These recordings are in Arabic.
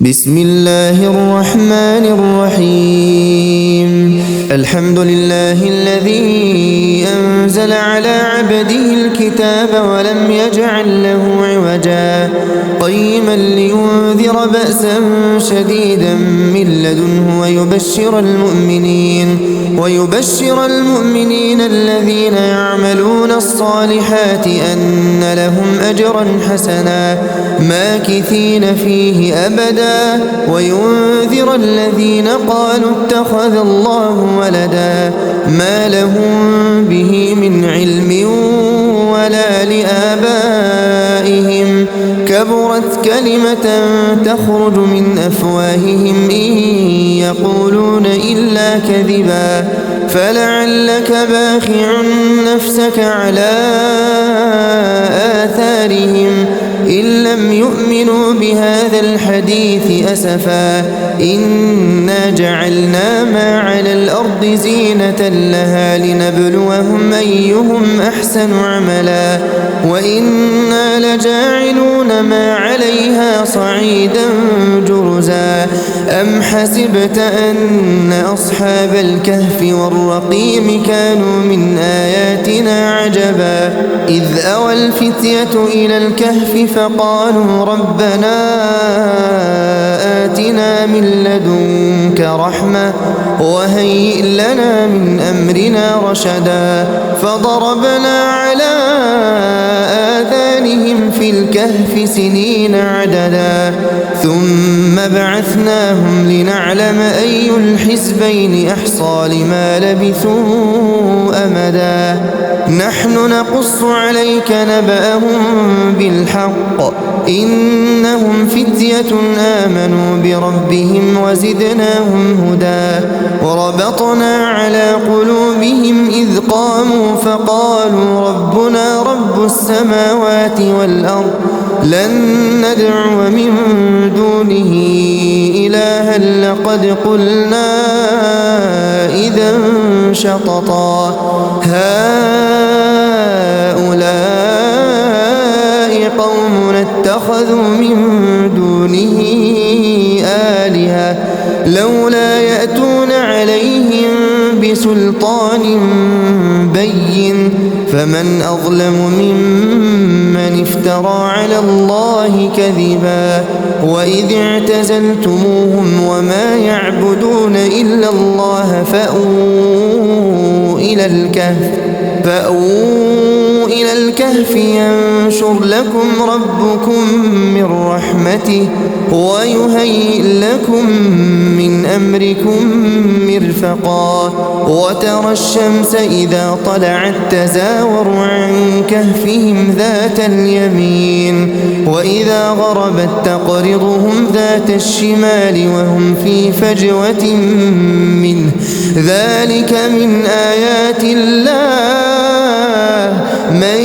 بسم الله الرحمن الرحيم. الحمد لله الذي أنزل على عبده الكتاب ولم يجعل له عوجا قيما لينذر بأسا شديدا من لدنه ويبشر المؤمنين الذين يعملون الصالحات أن لهم أجرا حسنا ماكثين فيه أبدا وينذر الذين قالوا اتخذ الله ولدا ما لهم به من علم ولا لآبائهم كبرت كلمة تخرج من أفواههم إن يقولون إلا كذبا فلعلك باخع نفسك على آثارهم إن لم يؤمنوا بهذا الحديث أسفا إنا جعلنا ما على الأرض زينة لها لنبلوهم أيهم أحسن عملا وإنا لجاعلون ما عليها صعيدا جرزا أم حسبت أن أصحاب الكهف والرقيم كانوا من آياتنا عجبا إذ أوى الفتية إلى الكهف فقالوا ربنا آتنا من لدنك رحمة وهيئ لنا من أمرنا رشدا فضربنا على آذانهم في الكهف سنين عددا ثم بعثناهم لنعلم أي الحزبين أحصى لما لبثوا أمدا نحن نقص عليك نبأهم بالحق إنهم فتية آمنوا بربهم وزدناهم هدى وربطنا على قلوبهم إذ قاموا فقالوا ربنا رب السماوات والأرض لن ندعو من دونه إلها لقد قلنا إذا شططا هؤلاء قومنا اتخذوا من دونه آلهة لولا يأتون عليهم بسلطان بين فمن أظلم ممن افترى على الله كذبا وإذ اعتزلتموهم وما يعبدون إلا الله فأووا إلى الكهف ينشر لكم ربكم من رحمته ويهيئ لكم من أمركم مرفقا وترى الشمس إذا طلعت تزاور عن كهفهم ذات اليمين وإذا غربت تقرضهم ذات الشمال وهم في فجوة منه ذلك من آيات الله من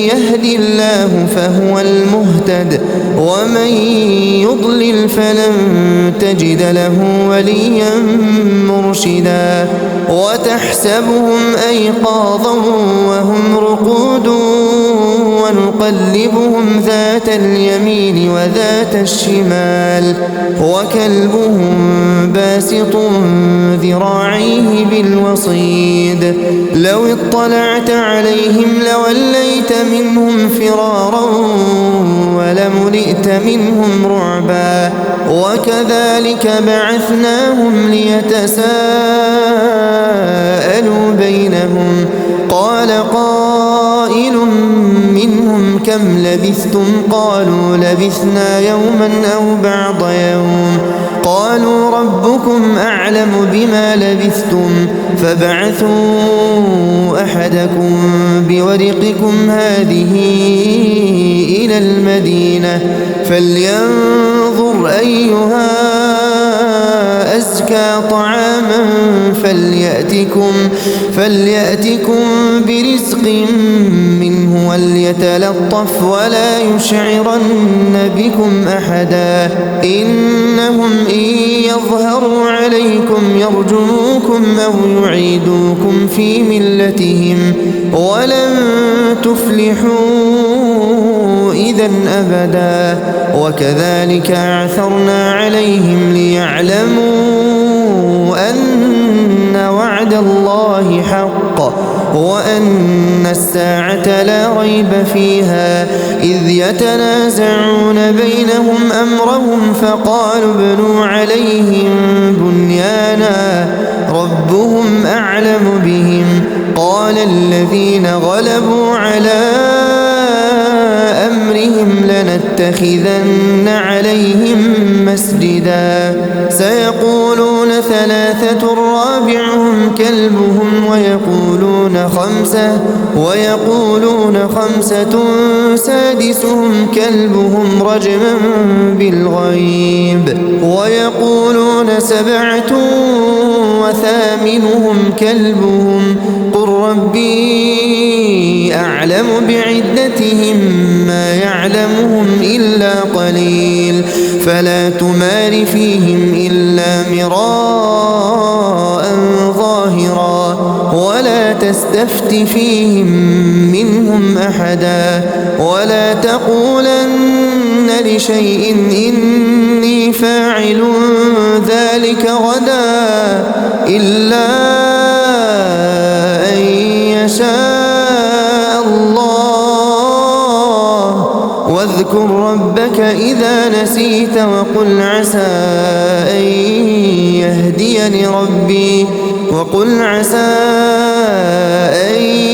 يهد الله فهو المهتد ومن يضلل فلن تجد له وليا مرشدا وتحسبهم أيقاظا وهم رقود ونقلبهم ذات اليمين وذات الشمال وكلبهم باسط ذراعيه بالوصيد لو اطلعت عليهم لوليت منهم فرارا ولملئت منهم رعبا وكذلك بعثناهم ليتساءلوا بينهم قال قائل منهم كم لبثتم قالوا لبثنا يوما أو بعض يوم قالوا ربكم أعلم بما لبثتم فابعثوا أحدكم بورقكم هذه إلى المدينة فلينظر أيها أزكى طعاما فليأتكم برزق منه وليتلطف ولا يشعرن بكم أحدا إنهم إن يظهروا عليكم يرجموكم أو يعيدوكم في ملتهم ولن تفلحوا إذا أبدا. وكذلك أعثرنا عليهم ليعلموا أن وعد الله حق وأن الساعة لا ريب فيها إذ يتنازعون بينهم أمرهم فقالوا ابنوا عليهم بنيانا ربهم أعلم بهم قال الذين غلبوا على أمرهم لنتخذن عليهم مسجدا سيقولون ثلاثة رابعهم كلبهم ويقولون خمسة سادسهم كلبهم رجما بالغيب ويقولون سبعة وثامنهم كلبهم قل ربي أعلم بعدتهم ما يعلمهم إلا قليل فلا تمار فيهم إلا مراء ظاهرا ولا تستفت فيهم منهم أحدا ولا تقولن لشيء إني فاعل ذلك غدا إلا أن يشاء الله واذكر ربك إذا نسيت وقل عسى أن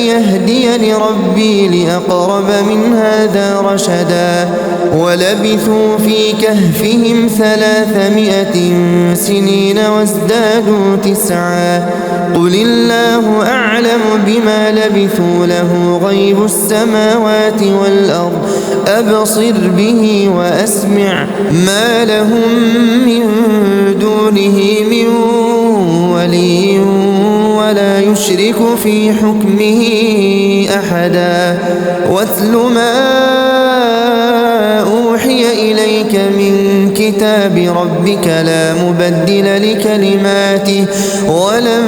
يهديني ربي لأقرب من هذا رشدا ولبثوا في كهفهم 300 سنين وازدادوا 9 قل الله أعلم بما لبثوا له غيب السماوات والأرض أبصر به وأسمع ما لهم من دونه من ولي ولا يشرك في حكمه أحدا واتل ما أوحي إليك من كتاب ربك لا مبدل لكلماته ولن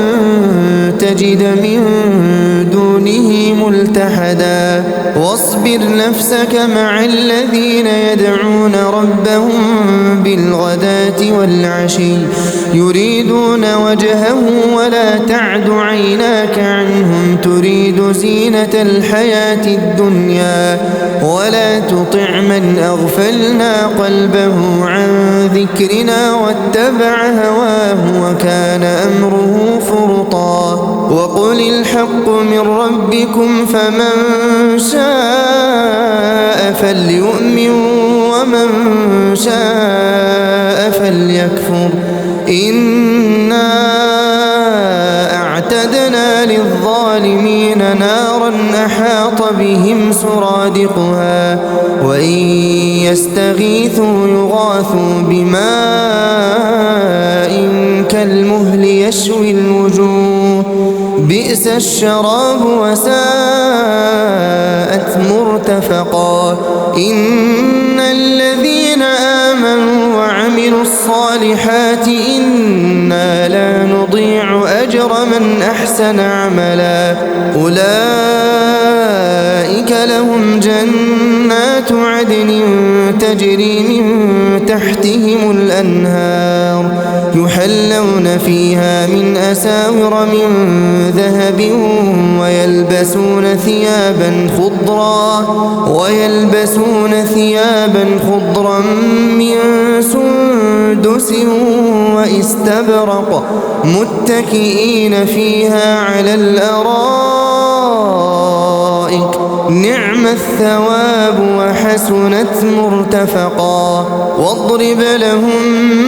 تجد من دونه ملتحدا واصبر نفسك مع الذين يدعون ربهم بالغداة والعشي يريدون وجهه ولا تعد عيناك عنهم تريد زينة الحياة الدنيا ولا تطع من أغفلنا قلبه عن ذكرنا واتبع هواه وكان أمره فرطا وقل الحق من ربكم فمن شاء فليؤمن ومن شاء فليكفر إنا أعتدنا للظالمين نارا أحاط بهم سرادقها وإن يستغيثوا يغاثوا بماء كالمهل يشوي الوجوه بئس الشراب وساءت مرتفقا إن الذين آمنوا وعملوا الصالحات إنا لا نضيع أجر من أحسن عملا أولئك لهم جنات عدن تجري من تحتهم الأنهار يحلون فيها من أساور من ذهب ويلبسون ثيابا خضرا من سندس واستبرق متكئين فيها على الأرائك نعم الثواب وحسنت مرتفقا واضرب لهم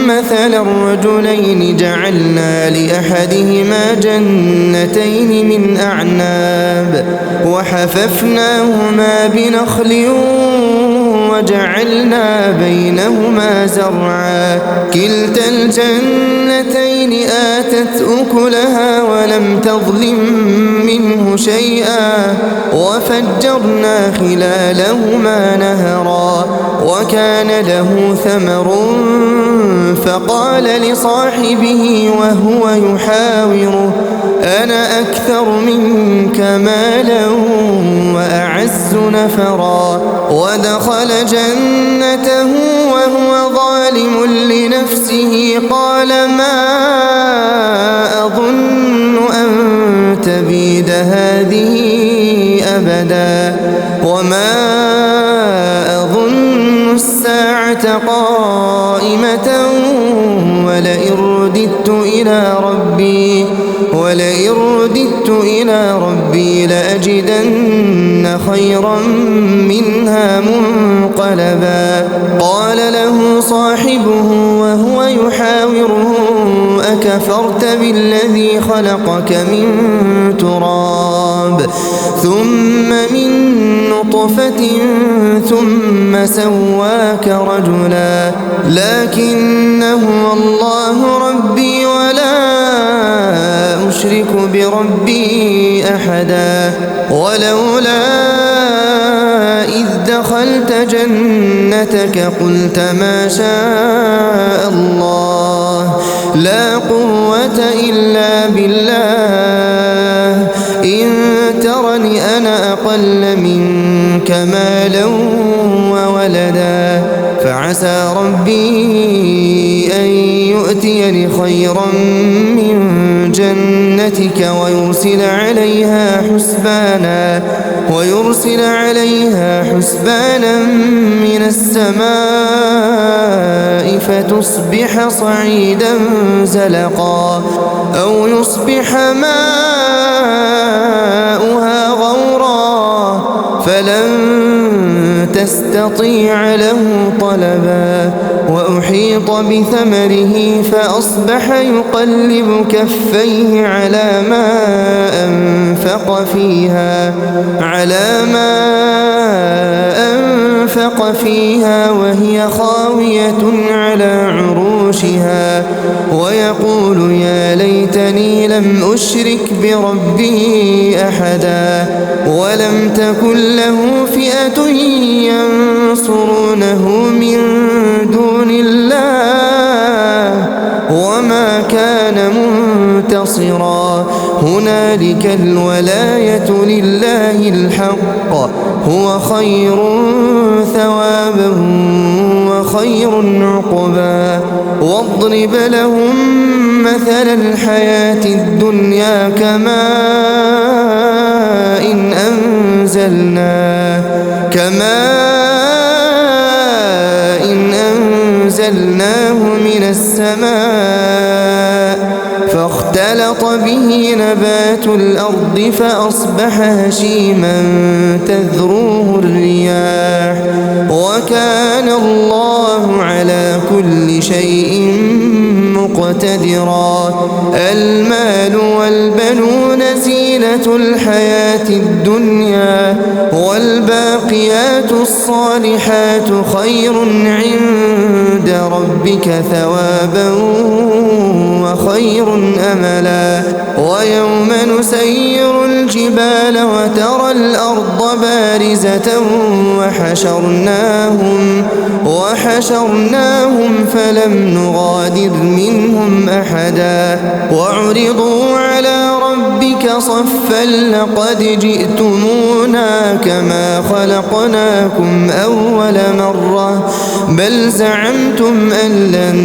مثلا الرجلين جعلنا لأحدهما جنتين من أعناب وحففناهما بنخل وجعلنا بينهما زرعا كلتا الجنتين آتت أكلها ولم تظلم منه شيئا وفجرنا خلالهما نهرا وكان له ثمر فقال لصاحبه وهو يحاوره أنا أكثر منك مالا وأعز نفرا ودخل جنته وهو ظالم لنفسه قال ما أظن أن تبيد هذه أبدا وما أظن الساعة قائمة ولئن رددت إلى ربي لأجدن خيرا منها منقلبا قال له صاحبه وهو يحاوره أكفرت بالذي خلقك من تراب ثم من نطفة ثم سواك رجلا لكن هو الله ربي ولا أشرك بربي أحدا ولولا إذ دخلت جنتك قلت ما شاء الله لا قوة إلا بالله إن ترني أنا أقل منك مالا وولدا فعسى ربي أن يؤتيني خيرا من جنتك ويرسل عليها حسبانا من السماء فتصبح صعيدا زلقا أو يصبح ماؤها غورا فلن تستطيع له طلبا وأحيط بثمره فأصبح يقلب كفيه على ما أنفق فيها وهي خاوية على عروشها ويقول يا ليتني لم أشرك بربي أحدا ولم تكن له فئة ينصرونه من دون الله وما كان منتصرا هنالك الولاية لله الحق هو خير ثوابا وخير عقبا واضرب لهم مثل الحياة الدنيا كماء إن أنزلناه من السماء فاختلط به نبات الأرض فأصبح هشيما تذروه الرياح وكان الله على كل شيء مقتدرا المال والبنون زينة الحياة الدنيا والباقيات الصالحات خير عند ربك ثوابا وخير أملا ويوم نسير الجبال وترى الأرض بارزة وحشرناهم فلم نغادر منهم أحدا وعرضوا على ربك صفا لقد جئتمونا كما خلقناكم أول مرة بل زعمتم أن لن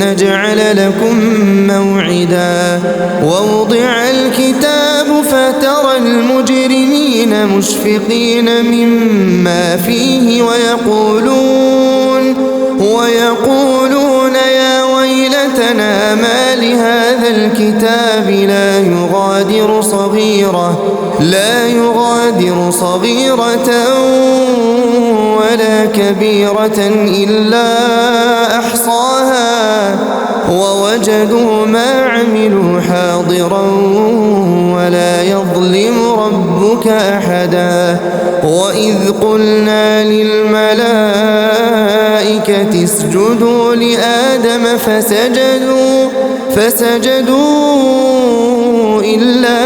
نجعل لكم موعدا ووضع الكتاب فترى المجرمين مشفقين مما فيه ويقولون يا ويلتنا ما لهذا الكتاب لا يغادر صغيرة ولا كبيرة إلا أحصاها ووجدوا ما عملوا حاضرا ولا يظلم ربك أحدا وإذ قلنا للملائكة اسجدوا لآدم فسجدوا إلا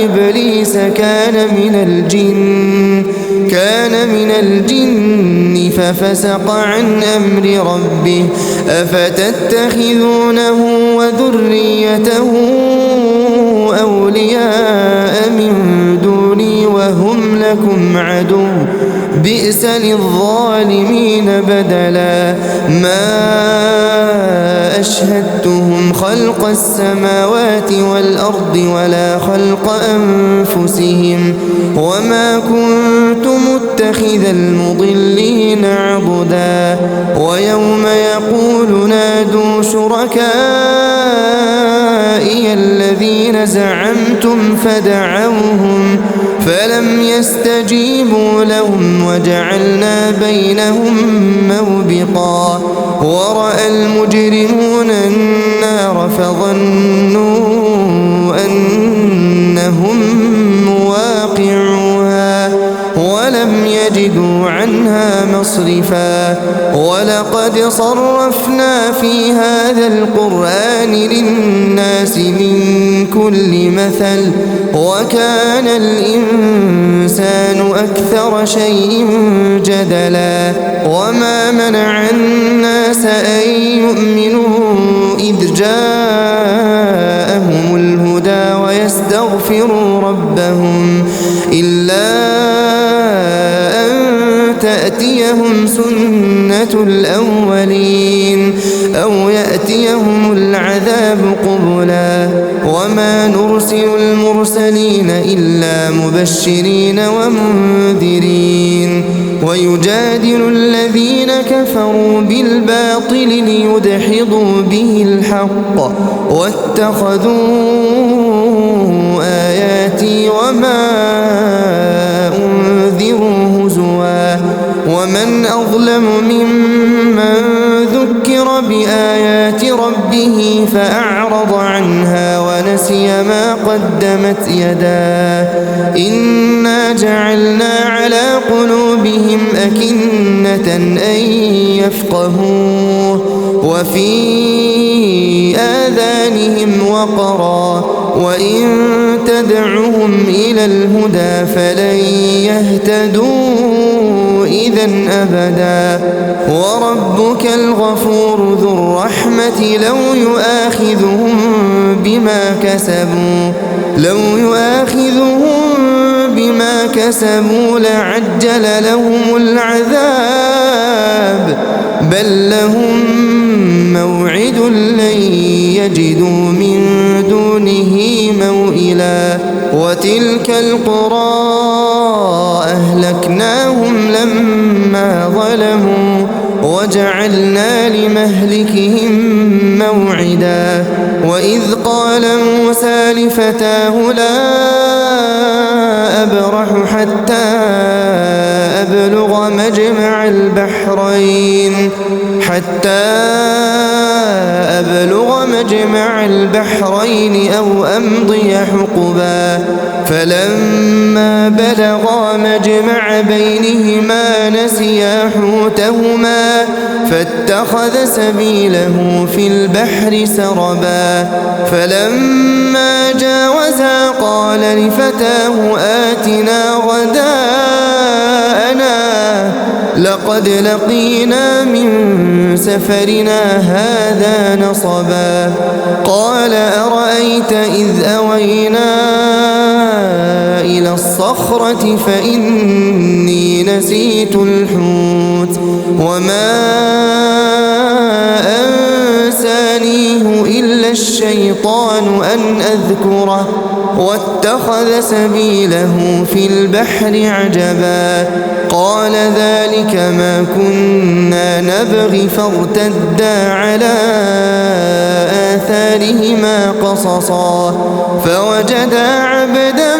إبليس كان من الجن كان من الجن ففسق عن أمر ربه أفتتخذونه وذريته أولياء من دوني وهم لكم عدو بئس للظالمين بدلا ما أشهدتهم خلق السماوات والأرض ولا خلق أنفسهم وما كنت متخذ المضلين عضدا ويوم يقول نادوا شركائي الذين زعمتم فدعوهم فلم يستجيبوا لهم وجعلنا بينهم موبقا ورأى المجرمون النار فظنوا أنهم مواقعوها ولم يجدوا عنها مصرفا ولقد صرفنا في هذا القرآن للناس من كل مثل وكان الإنسان أكثر شيء جدلا وما منع الناس أن يؤمنوا إذ جاءهم الهدى ويستغفروا ربهم إلا أن تأتيهم سنة الأولين أو يأتيهم العذاب قبلا وما نرسل المرسلين إلا مبشرين ومنذرين ويجادل الذين كفروا بالباطل ليدحضوا به الحق واتخذوا آياتي وما أنذروا هزوا ومن أظلم ممن ذكر بآيات ربه فأعرض عنها ونسي ما قدمت يداه إنا جعلنا على قلوبهم أكنة أن يفقهوه وفي آذانهم وقرا وإن تدعهم إلى الهدى فلن يهتدوا إذا أبدا وربك الغفور ذو الرحمة لو يؤاخذهم بما كسبوا لعجل لهم العذاب بل لهم موعد لن يجدوا من دونه موئلا وتلك القرى أهلكناهم لما ظلموا وجعلنا لمهلكهم موعدا وإذ قال موسى لفتاه لا أبرح حتى أبلغ مجمع البحرين أو أمضي حقبا فلما بلغا مجمع بينهما نسيا حوتهما فاتخذ سبيله في البحر سربا فلما جاوزا قال لفتاه آتنا غداءنا لقد لقينا من سفرنا هذا نصبا قال أرأيت إذ أوينا إلى الصخرة فإني نسيت الحوت وما أنسانيه إلا الشيطان أن أذكره واتخذ سبيله في البحر عجبا قال ذلك ما كنا نبغي فارتدا على آثارهما قصصا فوجدا عبدا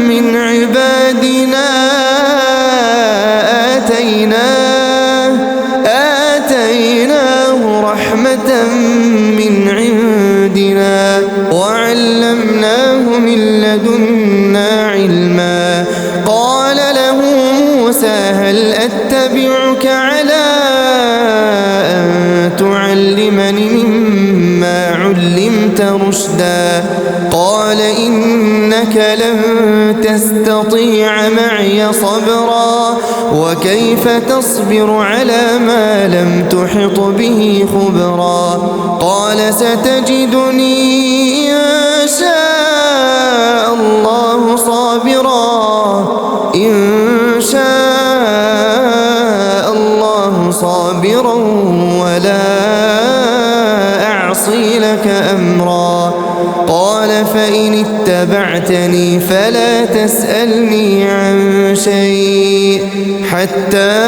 من عبادنا آتيناه رحمة من عندنا وعلمناه من لدنا علما قال له موسى هل أتبعك على أن تعلمني مما علمت رشدا قال إنك لن تستطيع معي صبرا وكيف تصبر على ما لم تحط به خبرا قال ستجدني إن شاء الله صابرا ولا أعصي لك أمرا قال فإن اتبعتني فلا تسألني عن شيء حتى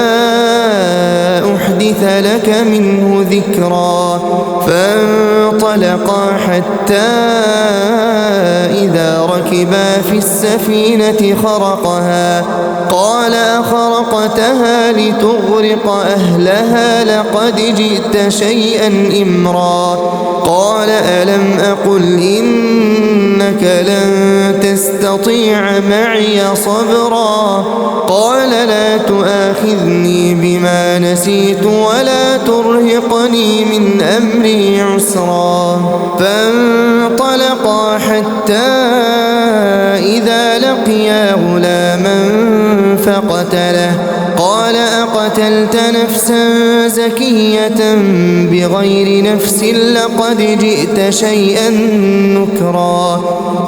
أحدث لك منه ذكرا فانطلقا حتى إذا ركبا في السفينة خرقها قال أخرقتها لتغرق أهلها لقد جئت شيئا إمرا قال ألم أقل إنك لن تستطيع معي صبرا قال لا تؤاخذني بما نسيت ولا ترهقني من أمري عسرا فانطلقا حتى إذا لقيا غلاما فقتله قال أقتلت نفسا زكية بغير نفس لقد جئت شيئا نكرا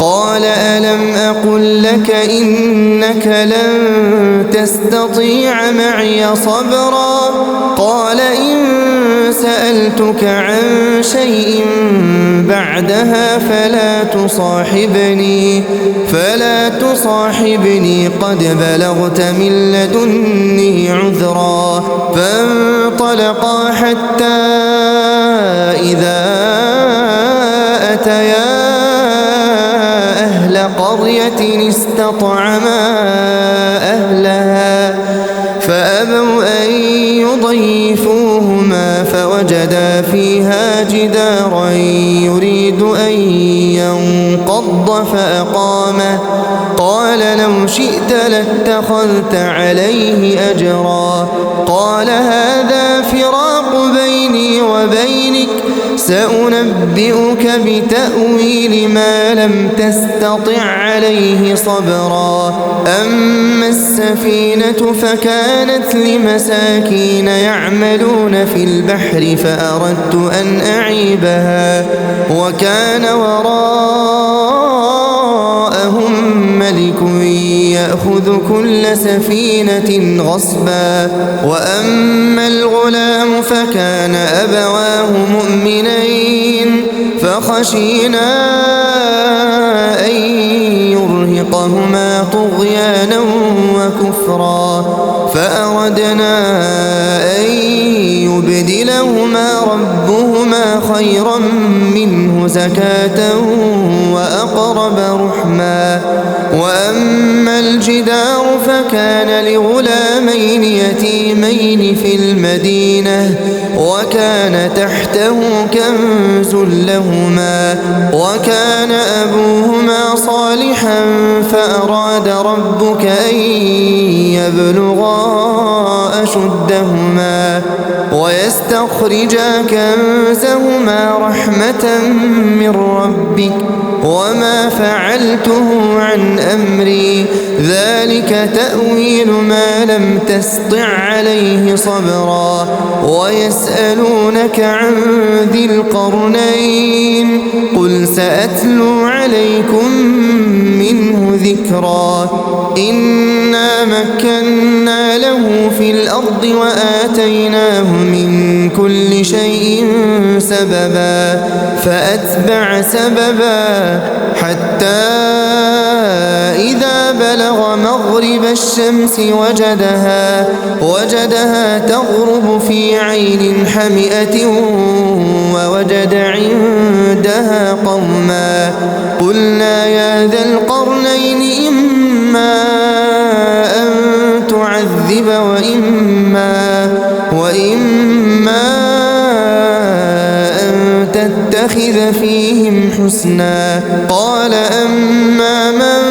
قال ألم أقل لك إنك لن تستطيع معي صبرا قال إن سألتك عن شيء بعدها فلا تصاحبني قد بلغت من لدني عذرا فانطلقا حتى إذا أتيا أهل قرية استطعما أهلها فأبوا أن يضيفوهما فوجدا فيها جدارا يريد أن ينقض فأقامه قال لو شئت لاتخذت عليه أجرا قال هذا فراق بيني وبينك سأنبئك بتأويل ما لم تستطع عليه صبرا أما السفينة فكانت لمساكين يعملون في البحر فأردت أن أعيبها وكان وراءهم ملك يأخذ كل سفينة غصبا وأما الغلام فكان أبواه مؤمنين فخشينا أن يرهقهما طغيانا وكفرا فأردنا أن يبدلهما ربهما خيرا منه زكاة وأقرب رحما وأما الجدار فكان لغلامين يتيمين في المدينة وكان تحته كنز لهما وكان أبوهما صالحا فأراد ربك أن يبلغا أشدهما ويستخرجا كنزهما رحمة من ربك وما فعلته عن أمري ذلك تأويل ما لم تسطع عليه صبرا ويسألونك عن ذي القرنين قل سأتلو عليكم منه ذكرا إنا مكنا له في الأرض وآتيناه من كل شيء سببا فأتبع سببا حتى إذا بلغ مغرب الشمس وجدها تغرب في عين حمئة ووجد عندها قوما قلنا يا ذا القرنين إما أن تعذب وإما أن تتخذ فيهم حسنا قال أما من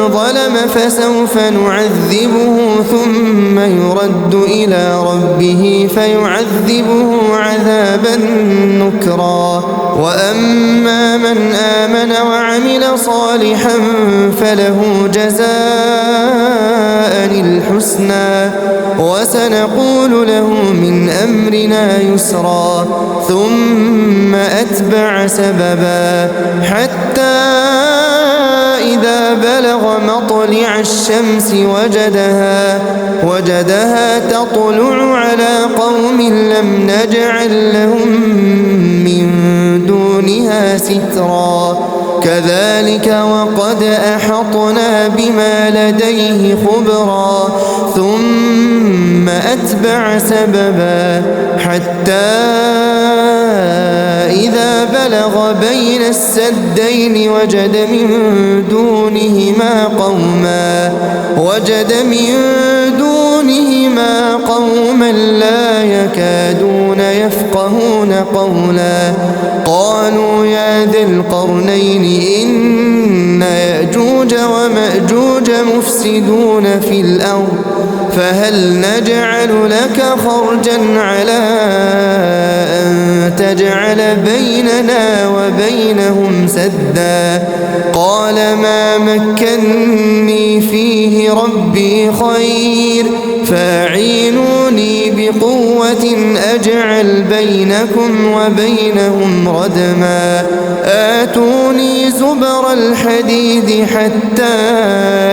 ظلم فسوف نعذبه ثم يرد إلى ربه فيعذبه عذابا عذابا نكرا وأما من آمن وعمل صالحا فله جزاء الحسنى وسنقول له من أمرنا يسرا ثم أتبع سببا حتى إذا بلغ مطلع الشمس وجدها تطلع على قوم لم نجعل لهم من دونها سترا كذلك وقد أحطنا بما لديه خبرا ثم أتبع سببا حتى إذا بلغ بين السدين وجد من دونهما قوما لا يكادون يفقهون قولا قالوا يا ذا القرنين إن يأجوج ومأجوج مفسدون في الأرض فهل نجعل لك خرجا على أن تجعل بيننا وبينهم سدا قال ما مكني فيه ربي خير فاعينوني بقوة أجعل بينكم وبينهم ردما آتوني زبر الحديد حتى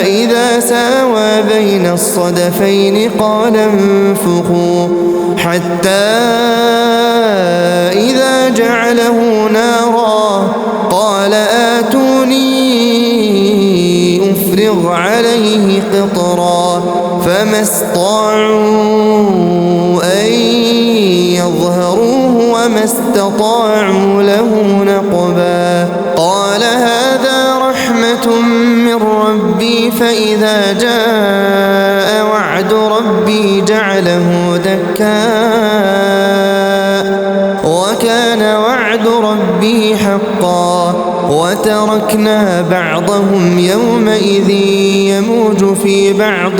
إذا ساوى بين الصدفين قال انفخوا حتى إذا جعله نارا قال آتوني أفرغ عليه قطرا فما استطاعوا أن يظهروه وما استطاعوا له نقبا قال هذا رحمة من ربي فإذا جاء وعد ربي جعله دكاء وكان وعد ربي حقا وتركنا بعضهم يومئذ يموج في بعض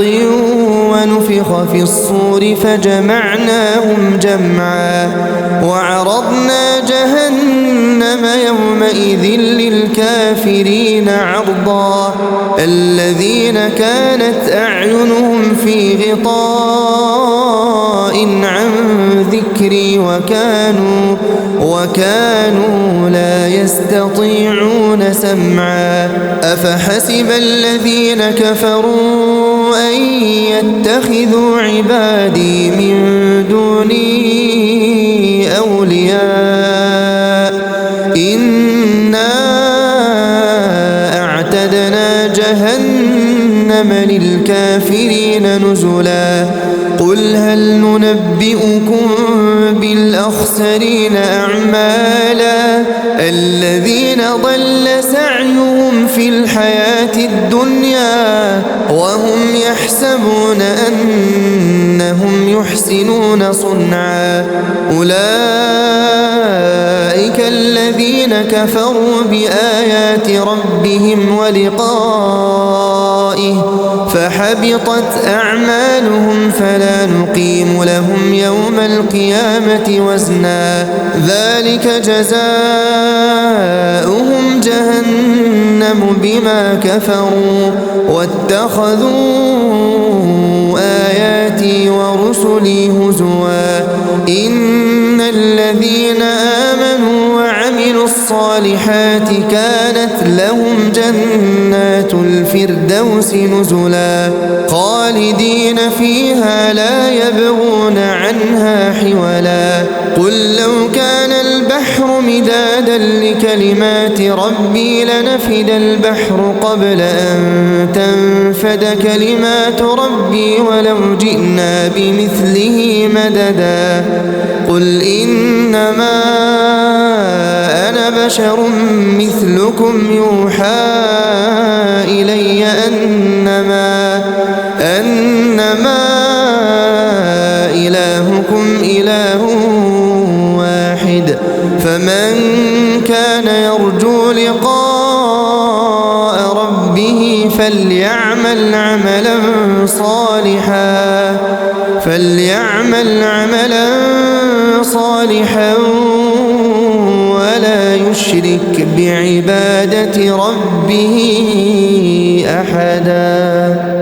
ونفخ في الصور فجمعناهم جمعا وعرضنا جهنم يومئذ للكافرين عرضا الذين كانت أعينهم في غطاء عن ذكري وكانوا لا يستطيعون سمعا أفحسب الذين كفروا أن يتخذوا عبادي من دوني أولياء إنا أعتدنا جهنم للكافرين نزلا قل هل ننبئكم بالأخسرين أعمالا الذين ضل سعيهم في الحياة الدنيا وهم يحسبون أنهم يحسنون صنعا أولئك الذين كفروا بآيات ربهم ولقائه فحبطت أعمالهم فلا نقيم لهم يوم القيامة وزنا ذلك جزاؤهم جهنم بما كفروا واتخذوا آياتي ورسلي هزوا إن الذين آمنوا وعملوا الصالحات كانت لهم جنات الفردوس نزلا خالدين فيها لا يبغون عنها حولا قل لو كان البحر مدادا لكلمات ربي لنفد البحر قبل أن تنفد كلمات ربي ولو جئنا بمثله مددا قل إنما أنا بشر مثلكم يوحى إلي أنما إلهكم إله واحد فمن كان يرجو لقاء ربه فليعمل عملا صالحا ولا يشرك بعبادة ربه أحدا.